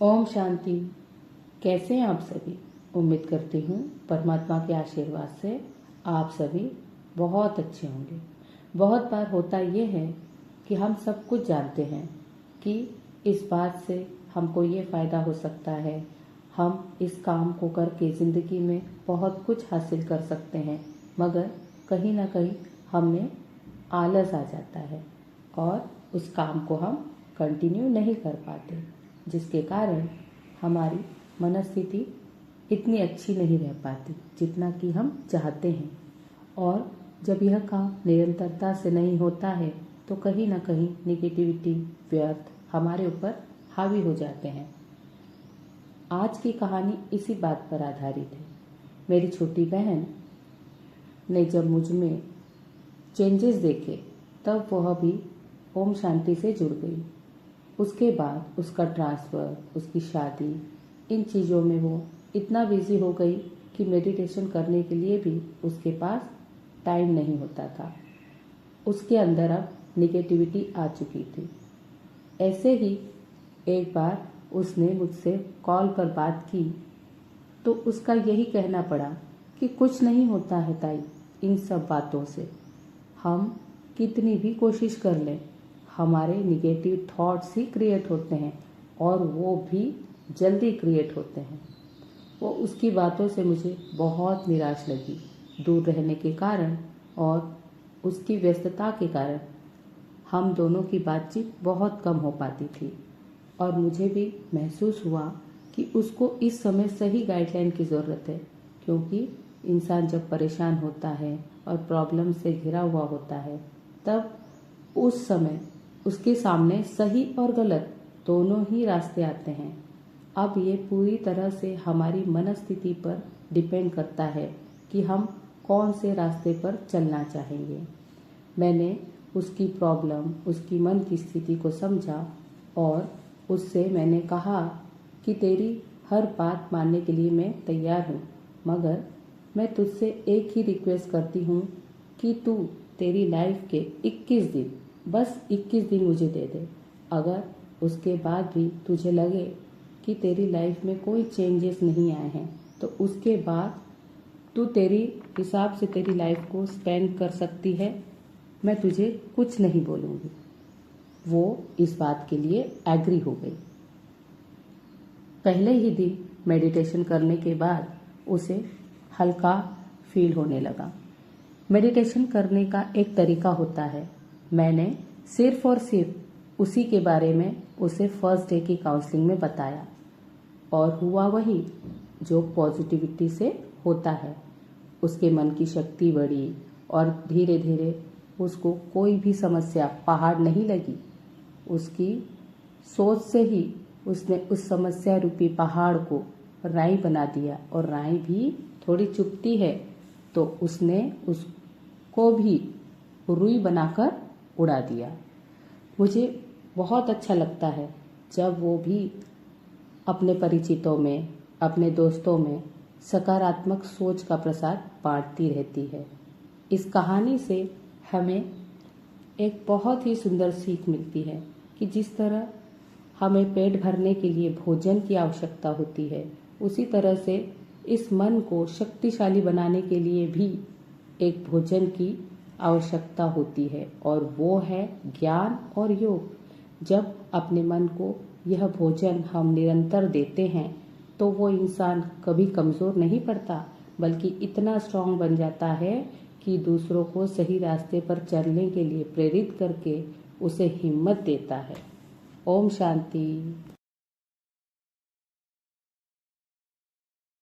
ओम शांति। कैसे हैं आप सभी? उम्मीद करती हूँ परमात्मा के आशीर्वाद से आप सभी बहुत अच्छे होंगे। बहुत बार होता ये है कि हम सब कुछ जानते हैं कि इस बात से हमको ये फ़ायदा हो सकता है, हम इस काम को करके ज़िंदगी में बहुत कुछ हासिल कर सकते हैं, मगर कहीं ना कहीं हमें आलस आ जाता है और उस काम को हम कंटिन्यू नहीं कर पाते, जिसके कारण हमारी मनस्थिति इतनी अच्छी नहीं रह पाती जितना कि हम चाहते हैं। और जब यह काम निरंतरता से नहीं होता है तो कहीं ना कहीं निगेटिविटी, व्यर्थ हमारे ऊपर हावी हो जाते हैं। आज की कहानी इसी बात पर आधारित है। मेरी छोटी बहन ने जब मुझ में चेंजेस देखे तब वह भी ओम शांति से जुड़ गई। उसके बाद उसका ट्रांसफ़र, उसकी शादी, इन चीज़ों में वो इतना बिजी हो गई कि मेडिटेशन करने के लिए भी उसके पास टाइम नहीं होता था। उसके अंदर अब निगेटिविटी आ चुकी थी। ऐसे ही एक बार उसने मुझसे कॉल पर बात की तो उसका यही कहना पड़ा कि कुछ नहीं होता है ताई, इन सब बातों से हम कितनी भी कोशिश कर लें, हमारे निगेटिव थॉट्स ही क्रिएट होते हैं और वो भी जल्दी क्रिएट होते हैं। वो उसकी बातों से मुझे बहुत निराश लगी। दूर रहने के कारण और उसकी व्यस्तता के कारण हम दोनों की बातचीत बहुत कम हो पाती थी और मुझे भी महसूस हुआ कि उसको इस समय सही गाइडलाइन की ज़रूरत है, क्योंकि इंसान जब परेशान होता है और प्रॉब्लम से घिरा हुआ होता है तब उस समय उसके सामने सही और गलत दोनों ही रास्ते आते हैं। अब ये पूरी तरह से हमारी मनस्थिति पर डिपेंड करता है कि हम कौन से रास्ते पर चलना चाहेंगे। मैंने उसकी प्रॉब्लम, उसकी मन की स्थिति को समझा और उससे मैंने कहा कि तेरी हर बात मानने के लिए मैं तैयार हूँ, मगर मैं तुझसे एक ही रिक्वेस्ट करती हूँ कि तू तेरी लाइफ के 21 दिन, बस 21 दिन मुझे दे दे। अगर उसके बाद भी तुझे लगे कि तेरी लाइफ में कोई चेंजेस नहीं आए हैं तो उसके बाद तू तेरी हिसाब से तेरी लाइफ को स्पेंड कर सकती है, मैं तुझे कुछ नहीं बोलूँगी। वो इस बात के लिए एग्री हो गई। पहले ही दिन मेडिटेशन करने के बाद उसे हल्का फील होने लगा। मेडिटेशन करने का एक तरीका होता है। मैंने सिर्फ और सिर्फ उसी के बारे में उसे फर्स्ट डे की काउंसलिंग में बताया और हुआ वही जो पॉजिटिविटी से होता है। उसके मन की शक्ति बढ़ी और धीरे धीरे उसको कोई भी समस्या पहाड़ नहीं लगी। उसकी सोच से ही उसने उस समस्या रूपी पहाड़ को राई बना दिया और राई भी थोड़ी चुभती है तो उसने उसको भी रुई बनाकर उड़ा दिया। मुझे बहुत अच्छा लगता है जब वो भी अपने परिचितों में, अपने दोस्तों में सकारात्मक सोच का प्रसार बांटती रहती है। इस कहानी से हमें एक बहुत ही सुंदर सीख मिलती है कि जिस तरह हमें पेट भरने के लिए भोजन की आवश्यकता होती है, उसी तरह से इस मन को शक्तिशाली बनाने के लिए भी एक भोजन की आवश्यकता होती है और वो है ज्ञान और योग। जब अपने मन को यह भोजन हम निरंतर देते हैं तो वो इंसान कभी कमज़ोर नहीं पड़ता, बल्कि इतना स्ट्रांग बन जाता है कि दूसरों को सही रास्ते पर चलने के लिए प्रेरित करके उसे हिम्मत देता है। ओम शांति।